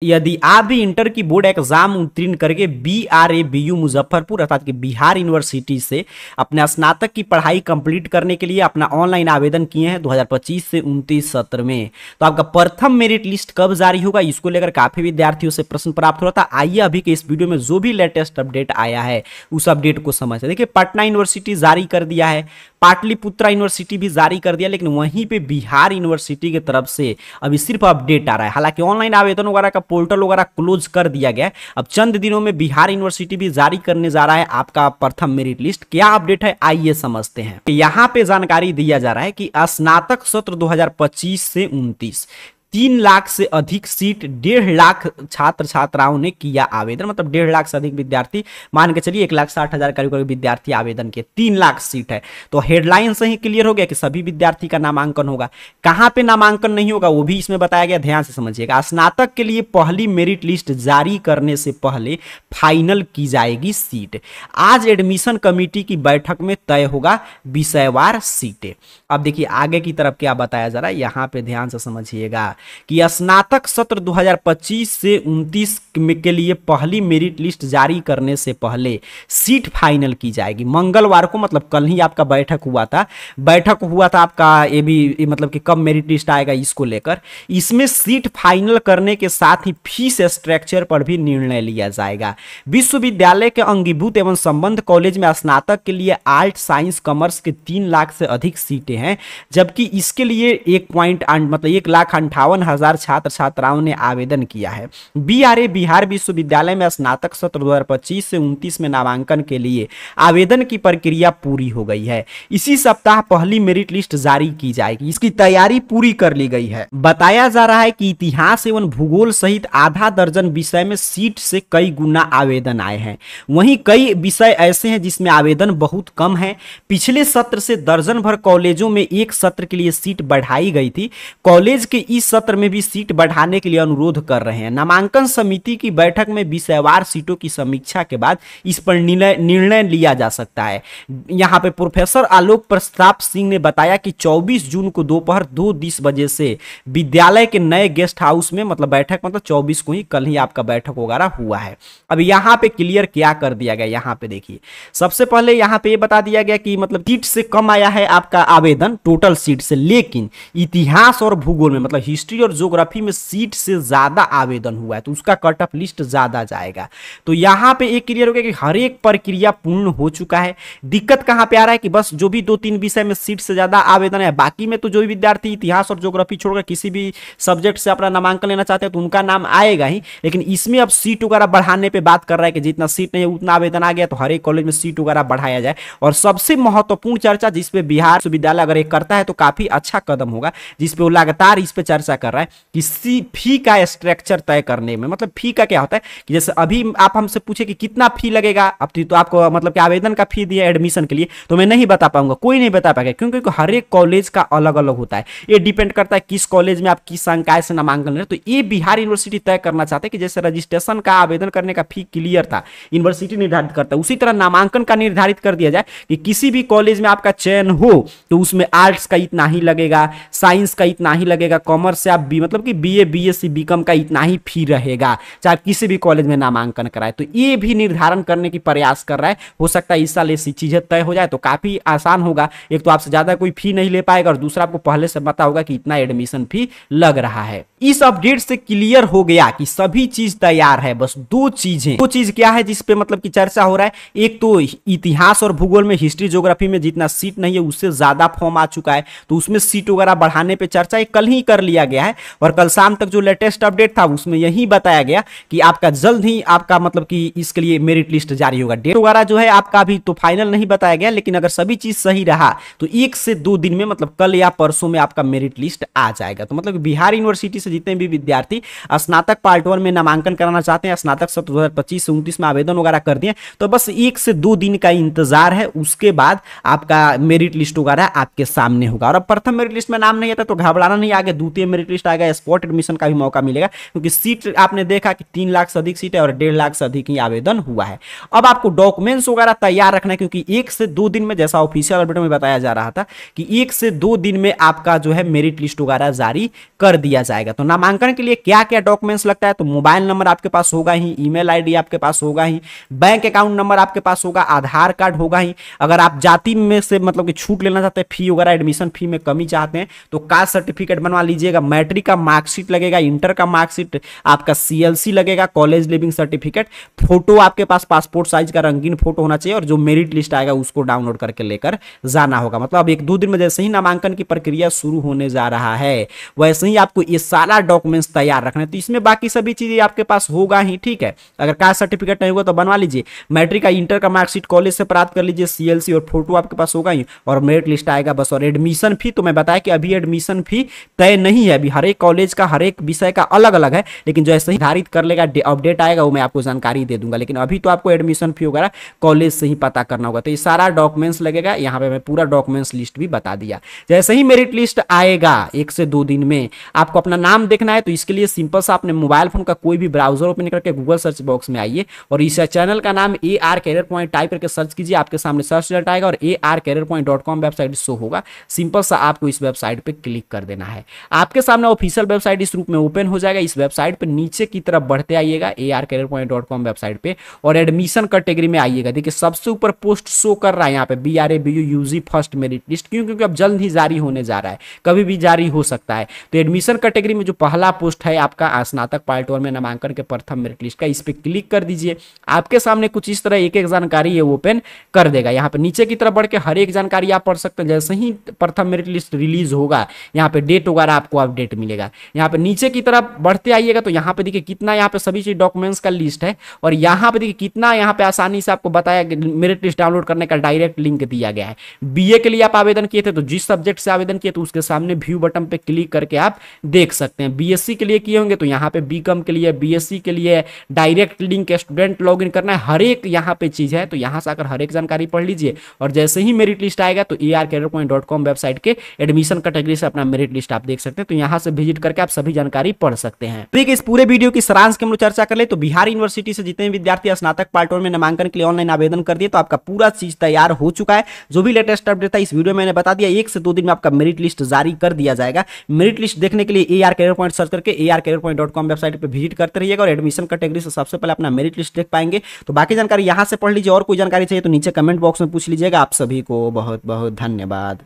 यदि आप भी इंटर की बोर्ड एग्जाम उत्तीर्ण करके BRABU मुजफ्फरपुर अर्थात कि बिहार यूनिवर्सिटी से अपने स्नातक की पढ़ाई कंप्लीट करने के लिए अपना ऑनलाइन आवेदन किए हैं 2025 से 29 सत्र में, तो आपका प्रथम मेरिट लिस्ट कब जारी होगा, इसको लेकर काफी विद्यार्थियों से प्रश्न प्राप्त हो रहा था। आइए अभी के इस वीडियो में जो भी लेटेस्ट अपडेट आया है उस अपडेट को समझते हैं। देखिए, पटना यूनिवर्सिटी जारी कर दिया है, पाटलिपुत्रा यूनिवर्सिटी भी जारी कर दिया, लेकिन वहीं पे बिहार यूनिवर्सिटी की तरफ से अभी सिर्फ अपडेट आ रहा है। हालांकि ऑनलाइन आवेदन वगैरह का पोर्टल वगैरह क्लोज कर दिया गया है। अब चंद दिनों में बिहार यूनिवर्सिटी भी जारी करने जा रहा है आपका प्रथम मेरिट लिस्ट। क्या अपडेट है आइए समझते हैं। यहाँ पे जानकारी दिया जा रहा है कि स्नातक सत्र 2025 से 29 3 लाख से अधिक सीट, 1.5 लाख छात्र छात्राओं ने किया आवेदन, मतलब 1.5 लाख से अधिक विद्यार्थी, मान के चलिए 1,60,000 करीब विद्यार्थी आवेदन के, 3 लाख सीट है। तो हेडलाइन से ही क्लियर हो गया कि सभी विद्यार्थी का नामांकन होगा। कहां पे नामांकन नहीं होगा वो भी इसमें बताया गया, ध्यान से समझिएगा। स्नातक के लिए पहली मेरिट लिस्ट जारी करने से पहले फाइनल की जाएगी सीट। आज एडमिशन कमेटी की बैठक में तय होगा विषयवार सीटें। अब देखिए आगे की तरफ क्या बताया जा रहा है, यहां पे ध्यान से समझिएगा कि स्नातक सत्र 2025 से 29 के लिए पहली मेरिट लिस्ट जारी करने से पहले सीट फाइनल की जाएगी। मंगलवार को, मतलब कल ही आपका बैठक हुआ था आपका, ये भी मतलब कि कब मेरिट लिस्ट आएगा इसको लेकर। इसमें सीट फाइनल करने के साथ ही फीस स्ट्रक्चर पर भी निर्णय लिया जाएगा। विश्वविद्यालय के अंगीभूत एवं संबंध कॉलेज में स्नातक के लिए आर्ट, साइंस, कॉमर्स के 3 लाख से अधिक सीटें हैं, जबकि इसके लिए 1,58,000 छात्र छात्राओं ने आवेदन किया है। BRA बिहार विश्वविद्यालय में स्नातक सत्र 2025 से 29 में नामांकन के लिए आवेदन की प्रक्रिया पूरी हो गई है। इसी सप्ताह पहली मेरिट लिस्ट जारी की जाएगी। इसकी तैयारी पूरी कर ली गई है। बताया जा रहा है कि इतिहास एवं भूगोल सहित आधा दर्जन विषय में सीट से कई गुना आवेदन आए हैं। वहीं कई विषय ऐसे हैं जिसमें आवेदन बहुत कम है। पिछले सत्र से दर्जन भर कॉलेजों में एक सत्र के लिए सीट बढ़ाई गई थी। कॉलेज के इस सत्र में भी सीट बढ़ाने के लिए अनुरोध कर रहे हैं। नामांकन समिति की बैठक में विषयवार सीटों की समीक्षा के बाद इस पर निर्णय लिया जा सकता है। यहां पे प्रोफेसर आलोक प्रताप सिंह ने बताया कि 24 जून को दोपहर 2:30 बजे से विद्यालय के नए गेस्ट हाउस में, मतलब बैठक मतलब 24 को ही, कल ही आपका बैठक वगैरह हुआ है। अब यहां पे क्लियर क्या कर दिया गया, यहां पे देखिए सबसे पहले यहां पे बता दिया गया कि मतलब सीट से कम आया है आपका आवेदन टोटल सीट से, लेकिन इतिहास और भूगोल में मतलब हिस्ट्री और ज्योग्राफी में सीट से ज्यादा आवेदन हुआ है, तो उसका कट ऑफ लिस्ट ज्यादा जाएगा। तो यहां पे एक क्लियर हो गया कि हर एक प्रक्रिया पूर्ण हो चुका है। दिक्कत कहां पे आ रहा है कि बस जो भी 2-3 विषय में सीट से ज्यादा आवेदन है, बाकी में तो जो भी विद्यार्थी इतिहास और ज्योग्राफी छोड़कर किसी भी सब्जेक्ट से अपना नामांकन लेना चाहते हैं तो उनका नाम आएगा ही, लेकिन इसमें अब सीट वगैरह बढ़ाने पे बात कर रहा है कि जितना सीट नहीं है उतना आवेदन आ गया, तो हर एक कॉलेज में सीट वगैरह बढ़ाया जाए। और सबसे महत्वपूर्ण चर्चा जिसपे बिहार विश्वविद्यालय अगर एक करता है तो काफी अच्छा कदम होगा, जिसपे वो लगातार इस पे चर्चा कर रहा है कि फी का स्ट्रक्चर तय करने में, मतलब फी का क्या होता है कि जैसे अभी आप हमसे पूछे कि कितना फी लगेगा, अब तो आपको मतलब कि आवेदन का फी दिया एडमिशन के लिए, तो मैं नहीं बता पाऊंगा, कोई नहीं बता पाएगा, क्योंकि हर एक कॉलेज का अलग अलग होता है। ये डिपेंड करता है किस कॉलेज में आप किस संकाय से नामांकन ले रहे, तो ये बिहार यूनिवर्सिटी तय करना चाहते हैं कि जैसे रजिस्ट्रेशन का आवेदन करने का फी क्लियर था, यूनिवर्सिटी निर्धारित करता है, उसी तरह नामांकन का निर्धारित कर दिया जाए कि किसी भी कॉलेज में आपका चयन हो तो उसमें आर्ट्स का इतना ही लगेगा, साइंस का इतना ही लगेगा, कॉमर्स से आप मतलब कि BA, BSc, BCom का इतना ही फी रहेगा, चाहे आप किसी भी कॉलेज में नामांकन कराए। तो ये भी निर्धारण करने की प्रयास कर रहा है। हो सकता है इस साल ऐसी चीजें तय हो जाए तो काफी आसान होगा। एक तो आपसे ज्यादा कोई फी नहीं ले पाएगा और दूसरा आपको पहले से पता होगा कि इतना एडमिशन फी लग रहा है। इस अपडेट से क्लियर हो गया कि सभी चीज तैयार है, बस दो चीज क्या है जिसपे मतलब की चर्चा हो रहा है। एक तो इतिहास और भूगोल में, हिस्ट्री ज्योग्राफी में जितना सीट नहीं है उससे ज्यादा फॉर्म आ चुका है, तो उसमें सीट वगैरह बढ़ाने पे चर्चा कल ही कर लिया गया है। और कल शाम तक जो लेटेस्ट अपडेट था उसमें यही बताया गया कि आपका जल्द ही आपका मतलब कि इसके लिए मेरिट लिस्ट जारी होगा। डेट वगैरह जो है आपका अभी तो फाइनल नहीं बताया गया, लेकिन अगर सभी चीज सही रहा तो 1 से 2 दिन में, मतलब कल या परसों में आपका मेरिट लिस्ट आ जाएगा। तो मतलब बिहार यूनिवर्सिटी से जितने भी विद्यार्थी स्नातक पार्ट 1 में नामांकन कराना चाहते हैं, स्नातक सत्र 2025 से 29 में आवेदन वगैरह कर दिए, तो बस 1 से 2 दिन का इंतजार है, उसके बाद आपका मेरिट लिस्ट वगैरह आपके सामने होगा। और अब प्रथम मेरिट लिस्ट में नाम नहीं आता तो घबराना नहीं, आगे द्वितीय मेरिट मेरिट लिस्ट आएगा स्पॉट एडमिशन का भी मौका मिलेगा, क्योंकि सीट आपने देखा कि 3 लाख से अधिक सीट है और 1.5 लाख से अधिक ही आवेदन हुआ है। अब आपको डॉक्यूमेंट्स वगैरह तैयार रखना है, क्योंकि 1 से 2 दिन में, जैसा ऑफिशियल अपडेट में बताया जा रहा था कि 1 से 2 दिन में आपका जो है मेरिट लिस्ट वगैरह जारी कर दिया जाएगा। तो नामांकन के लिए क्या क्या डॉक्यूमेंट्स लगता है, तो मोबाइल नंबर आपके पास होगा ही, ईमेल आईडी आपके पास होगा ही, बैंक अकाउंट नंबर आपके पास होगा, आधार कार्ड होगा ही। अगर आप जाति में से मतलब कि छूट लेना चाहते हैं, फी वगैरह एडमिशन फी में कमी चाहते हैं, तो कास्ट सर्टिफिकेट बनवा लीजिएगा, मैट्रिक का मार्कशीट लगेगा, इंटर का मार्कशीट, आपका सीएलसी लगेगा, कॉलेज लिविंग सर्टिफिकेट, फोटो आपके पास पासपोर्ट साइज का रंगीन फोटो होना चाहिए, और जो मेरिट लिस्ट आएगा उसको डाउनलोड करके लेकर जाना होगा। मतलब अब 1-2 दिन में जैसे ही नामांकन की प्रक्रिया शुरू होने जा रहा है, वैसे ही आपको ये सारा डॉक्यूमेंट्स तैयार रखना है। तो इसमें बाकी सभी चीजें आपके पास होगा ही, ठीक है। अगर कास्ट सर्टिफिकेट नहीं होगा तो बनवा लीजिए, मैट्रिक का इंटर का मार्कशीट कॉलेज से प्राप्त कर लीजिए, सीएलसी और फोटो आपके पास होगा ही, और मेरिट लिस्ट आएगा बस। और एडमिशन फी तो मैं बताया कि अभी एडमिशन फी तय नहीं है, अभी हर एक कॉलेज का हर एक विषय का अलग अलग है, लेकिन जैसे ही निर्धारित कर लेगा, अपडेट आएगा, वो मैं आपको जानकारी दे दूंगा। लेकिन अभी तो आपको एडमिशन फी वगैरह कॉलेज से ही पता करना होगा। तो ये सारा डॉक्यूमेंट्स लगेगा, यहाँ पे मैं पूरा डॉक्यूमेंट्स लिस्ट भी बता दिया। जैसे ही मेरिट लिस्ट आएगा 1 से 2 दिन में, आपको अपना नाम देखना है, तो इसके लिए सिंपल सा अपने मोबाइल फोन का कोई भी ब्राउजर ओपन करके गूगल सर्च बॉक्स में आइए और इस चैनल का नाम AR कैरियर पॉइंट टाइप करके सर्च कीजिए, आपके सामने सर्च रिजल्ट आएगा और arcareerpoint.com वेबसाइट शो होगा। सिंपल सा आपको इस वेबसाइट पे क्लिक कर देना है, आपके सामने ऑफिशियल वेबसाइट इस रूप में ओपन हो जाएगा। इस वेबसाइट पे नीचे की तरफ बढ़ते आइएगा arcareerpoint.com वेबसाइट पे और एडमिशन कैटेगरी में आइएगा। देखिए सबसे ऊपर पोस्ट शो कर रहा है यहाँ पे BRA BU UG first merit list, क्यों? क्योंकि अब जल्द ही जारी होने जा रहा है, कभी भी जारी हो सकता है। तो एडमिशन कैटेगरी में जो पहला पोस्ट है आपका स्नातक पार्ट 1 में नामांकन के प्रथम मेरिट लिस्ट का, इस पे क्लिक कर दीजिए। आपके सामने कुछ इस तरह एक एक जानकारी ये ओपन कर देगा। यहाँ पे नीचे की तरफ बढ़ के हर एक जानकारी आप पढ़ सकते हैं। जैसे ही प्रथम मेरिट लिस्ट रिलीज होगा, यहाँ पे डेट वगैरह आपको अपडेट मिलेगा। यहाँ पे नीचे की तरफ बढ़ते आइएगा तो यहाँ पे देखिए कितना यहाँ पे सभी चीज डॉक्यूमेंट्स का लिस्ट है, और यहाँ पे देखिए कितना यहाँ पे आसानी से आपको बताया मेरिट लिस्ट डाउनलोड करने का डायरेक्ट लिंक दिया गया है। BA के लिए आप आवेदन किए थे तो जिस सब्जेक्ट से आवेदन किए तो उसके सामने व्यू बटन पे क्लिक करके आप देख सकते हैं। BSc के लिए किए होंगे तो यहाँ पे BCom के लिए, BSc के लिए डायरेक्ट लिंक स्टूडेंट लॉगिन करना है, हर एक यहाँ पे चीज है। तो यहाँ से आकर हर एक जानकारी पढ़ लीजिए और जैसे ही मेरिट लिस्ट आएगा तो arcareerpoint.com वेबसाइट के एडमिशन कैटेगरी से अपना मेरिट लिस्ट आप देख सकते हैं। तो यहाँ से विजिट करके आप सभी जानकारी पढ़ सकते हैं। देखिए इस पूरे वीडियो की सारांश की हम लोग चर्चा कर ले तो बिहार यूनिवर्सिटी से जितने विद्यार्थी स्नातक पार्ट 1 में नामांकन के लिए ऑनलाइन आवेदन कर दिए तो आपका पूरा चीज तैयार हो चुका है। जो भी लेटेस्ट अपडेट था इस वीडियो में मैंने बता दिया। 1 से 2 दिन में आपका मेरिट लिस्ट जारी कर दिया जाएगा। मेरिट लिस्ट देखने के लिए AR कैरियर पॉइंट सर्च करके arcareerpoint.com वेबसाइट पे विजिट करते रहिएगा और एडमिशन कैटेगरी से सबसे पहले अपना मेरिट लिस्ट देख पाएंगे। तो बाकी जानकारी यहाँ से पढ़ लीजिए, और कोई जानकारी चाहिए तो नीचे कमेंट बॉक्स में पूछ लीजिएगा। आप सभी को बहुत बहुत धन्यवाद।